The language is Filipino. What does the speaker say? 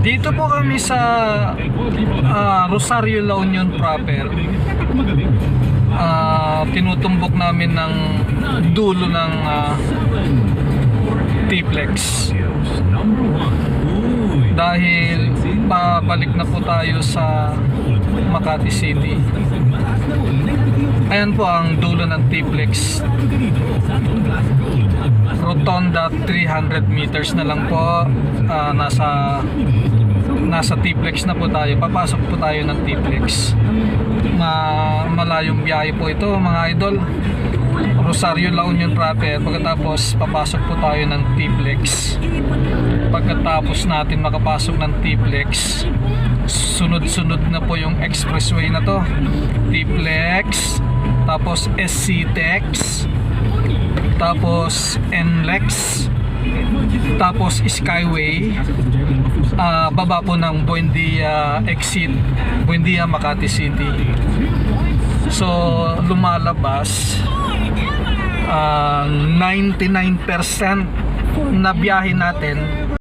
Dito po kami sa Rosario, La Union proper. Tinutumbok namin ng dulo ng T-Plex dahil pabalik na po tayo sa Makati City. Ayan po ang dulo ng T-Plex. Rotonda 300 meters na lang po. Nasa T-Plex na po tayo. Papasok po tayo ng T-Plex. Malayong biyahe po ito mga idol. Rosario, La Union proper. Pagkatapos papasok po tayo ng T-Plex. Pagkatapos natin makapasok ng T-Plex, sunod-sunod na po yung expressway na to. T-Plex, tapos SC-TEX, tapos NLEX, tapos Skyway, baba po ng Buendia exit, Buendia, Makati City. So lumalabas 99% na biyahe natin